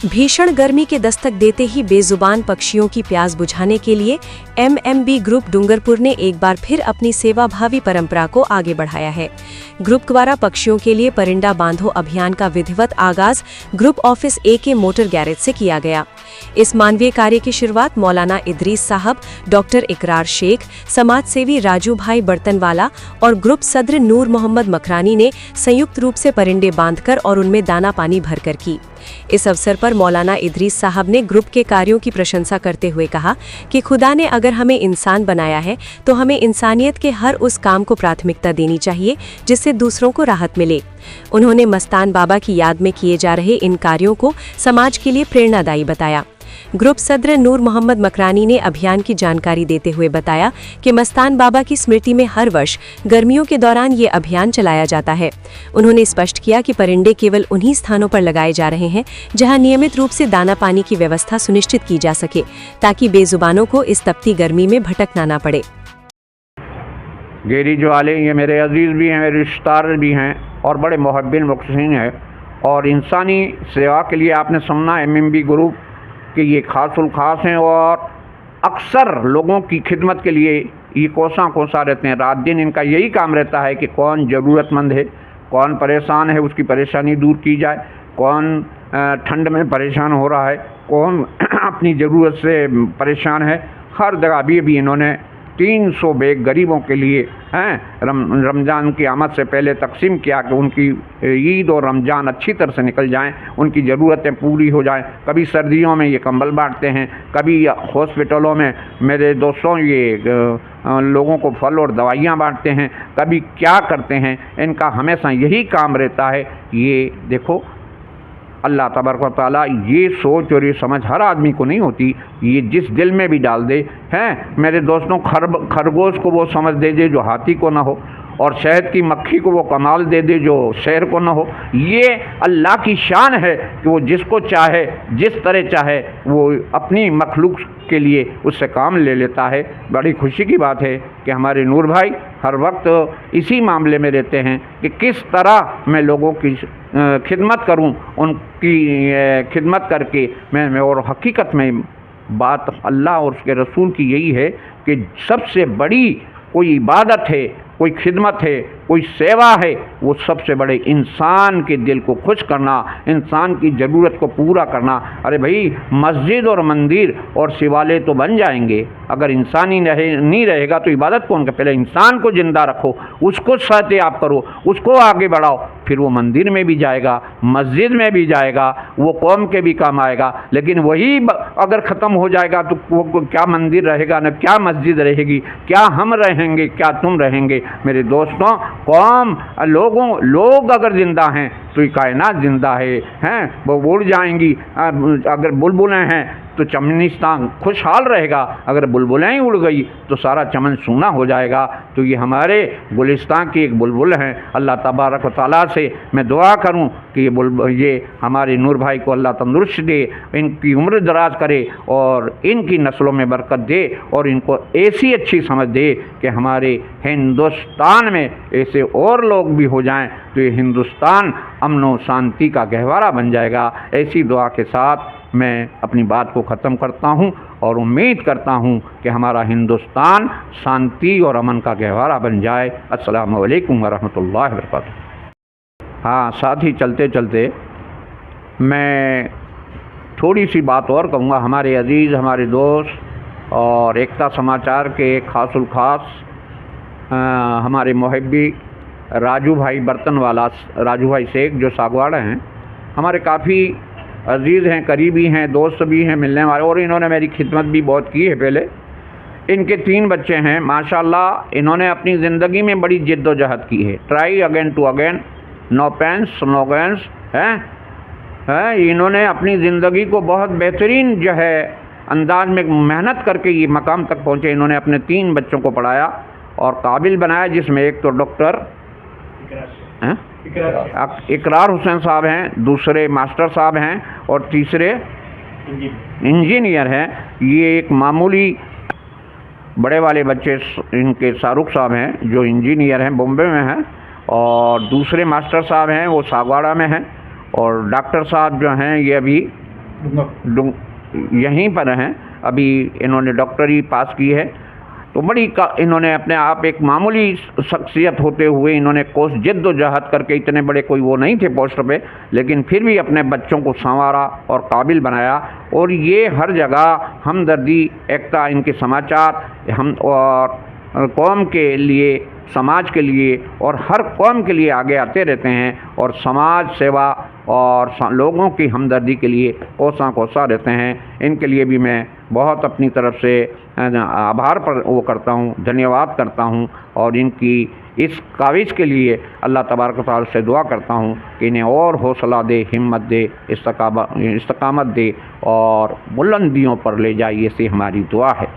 भीषण गर्मी के दस्तक देते ही बेजुबान पक्षियों की प्यास बुझाने के लिए MMB ग्रुप डूंगरपुर ने एक बार फिर अपनी सेवाभावी परंपरा को आगे बढ़ाया है। ग्रुप द्वारा पक्षियों के लिए परिंदा बांधो अभियान का विधिवत आगाज group office AK motor garage से किया गया। इस मानवीय कार्य की शुरुआत मौलाना इदरीस साहब, डॉक्टर इकरार शेख, समाज सेवी राजू भाई बर्तनवाला और ग्रुप सदर नूर मोहम्मद मकरानी ने संयुक्त रूप से परिंदे बांधकर और उनमें दाना पानी भरकर की। इस अवसर पर मौलाना इदरीस साहब ने ग्रुप के कार्यों की प्रशंसा करते हुए कहा कि खुदा ने अगर हमें इंसान बनाया है तो हमें इंसानियत के हर उस काम को प्राथमिकता देनी चाहिए जिससे दूसरों को राहत मिले। उन्होंने मस्तान बाबा की याद में किए जा रहे इन कार्यों को समाज के लिए प्रेरणादायी बताया। ग्रुप सदर नूर मोहम्मद मकरानी ने अभियान की जानकारी देते हुए बताया कि मस्तान बाबा की स्मृति में हर वर्ष गर्मियों के दौरान ये अभियान चलाया जाता है। उन्होंने स्पष्ट किया कि परिंदे केवल उन्हीं स्थानों पर लगाए जा रहे हैं जहां नियमित रूप से दाना पानी की व्यवस्था सुनिश्चित की जा सके, ताकि बेजुबानों को इस तपती गर्मी में भटकना ना पड़े। गेरी जो वाले ये मेरे अजीज़ भी हैं, मेरे रिश्तेदार भी हैं और बड़े मुहब्बिन मुखलिसीन हैं। और इंसानी सेवा के लिए आपने सुनना MMB ग्रुप कि ये खासुल खास हैं और अक्सर लोगों की खिदमत के लिए ये कोसा रहते हैं। रात दिन इनका यही काम रहता है कि कौन ज़रूरतमंद है, कौन परेशान है, उसकी परेशानी दूर की जाए, कौन ठंड में परेशान हो रहा है, कौन अपनी ज़रूरत से परेशान है। हर जगह भी इन्होंने 300 बैग गरीबों के लिए रमज़ान की आमद से पहले तकसीम किया कि उनकी ईद और रमज़ान अच्छी तरह से निकल जाएं, उनकी ज़रूरतें पूरी हो जाएं। कभी सर्दियों में ये कंबल बांटते हैं, कभी हॉस्पिटलों में मेरे दोस्तों ये लोगों को फल और दवाइयाँ बांटते हैं, कभी क्या करते हैं। इनका हमेशा यही काम रहता है। ये देखो अल्लाह तबारक व तआला ये सोच और ये समझ हर आदमी को नहीं होती, ये जिस दिल में भी डाल दे हैं। मेरे दोस्तों, खरगोश को वो समझ दे दे जो हाथी को ना हो, और शहद की मक्खी को वो कमाल दे दे जो शेर को ना हो। ये अल्लाह की शान है कि वो जिसको चाहे, जिस तरह चाहे, वो अपनी मखलूक के लिए उससे काम ले लेता है। बड़ी खुशी की बात है कि हमारे नूर भाई हर वक्त इसी मामले में रहते हैं कि किस तरह मैं लोगों की खिदमत करूं, उनकी खिदमत करके मैं और हकीकत में बात अल्लाह और उसके रसूल की यही है कि सबसे बड़ी कोई इबादत है, कोई खिदमत है, कोई सेवा है, वो सबसे बड़े इंसान के दिल को खुश करना, इंसान की ज़रूरत को पूरा करना। अरे भाई, मस्जिद और मंदिर और शिवालय तो बन जाएंगे, अगर इंसान ही नहीं रहेगा तो इबादत कौन करे? पहले इंसान को ज़िंदा रखो, उसको सहतयाब करो, उसको आगे बढ़ाओ, फिर वो मंदिर में भी जाएगा, मस्जिद में भी जाएगा, वो कौम के भी काम आएगा। लेकिन वही अगर ख़त्म हो जाएगा तो वो क्या मंदिर रहेगा, न क्या मस्जिद रहेगी, क्या हम रहेंगे, क्या तुम रहेंगे। मेरे दोस्तों, कौम लोग अगर ज़िंदा हैं तो ये कायनात ज़िंदा है। वो उड़ जाएंगी। अगर बुलबुलें हैं तो चमनिस्तान खुशहाल रहेगा, अगर बुलबुलें ही उड़ गई तो सारा चमन सूना हो जाएगा। तो ये हमारे गुलिस्तान की एक बुलबुल हैं। अल्लाह तबारक व तआला से मैं दुआ करूं कि ये हमारे नूर भाई को अल्लाह तंदुरुस्त दे, इनकी उम्र दराज करे और इनकी नस्लों में बरकत दे और इनको ऐसी अच्छी समझ दे कि हमारे हिंदुस्तान में ऐसे और लोग भी हो जाएं तो ये हिंदुस्तान अमन व शांति का गहवारा बन जाएगा। ऐसी दुआ के साथ मैं अपनी बात को ख़त्म करता हूं और उम्मीद करता हूं कि हमारा हिंदुस्तान शांति और अमन का गहवारा बन जाए। अस्सलामु अलैकुम व रहमतुल्लाहि व बरकातुहू। हाँ, साथ ही चलते चलते मैं थोड़ी सी बात और कहूँगा। हमारे अजीज़, हमारे दोस्त और एकता समाचार के खासुल खास हमारे मुहब्बी राजू भाई बर्तनवाला, राजू भाई शेख जो सागवाड़ा हैं, हमारे काफ़ी अजीज़ हैं, करीबी हैं, दोस्त भी हैं, मिलने वाले, और इन्होंने मेरी खिदमत भी बहुत की है पहले। इनके 3 बच्चे हैं माशाल्लाह। इन्होंने अपनी ज़िंदगी में बड़ी जिद्दोजहद की है। Try again to again, no pains no gains है। इन्होंने अपनी ज़िंदगी को बहुत बेहतरीन जो है अंदाज में मेहनत करके ये मकाम तक पहुँचे। इन्होंने अपने 3 बच्चों को पढ़ाया और काबिल बनाया, जिसमें एक तो डॉक्टर इकरार हुसैन साहब हैं, दूसरे मास्टर साहब हैं और तीसरे इंजीनियर हैं। ये एक मामूली बड़े वाले बच्चे इनके शाहरुख साहब हैं जो इंजीनियर हैं, बॉम्बे में हैं, और दूसरे मास्टर साहब हैं वो सागवाड़ा में हैं, और डॉक्टर साहब जो हैं ये अभी यहीं पर हैं, अभी इन्होंने डॉक्टरी पास की है। तो इन्होंने अपने आप एक मामूली शख्सियत होते हुए इन्होंने कोस जद्दोजहद करके, इतने बड़े कोई वो नहीं थे पोस्ट पे, लेकिन फिर भी अपने बच्चों को संवारा और काबिल बनाया। और ये हर जगह हमदर्दी, एकता, इनके समाचार हम और कौम के लिए, समाज के लिए और हर कौम के लिए आगे आते रहते हैं और समाज सेवा और लोगों की हमदर्दी के लिए कोसा रहते हैं। इनके लिए भी मैं बहुत अपनी तरफ से आभार पर वो करता हूँ, धन्यवाद करता हूँ और इनकी इस काविश के लिए अल्लाह तबारक व तआला से दुआ करता हूँ कि इन्हें और हौसला दे, हिम्मत दे, इस्तकामत दे और बुलंदियों पर ले जाए, ऐसी हमारी दुआ है।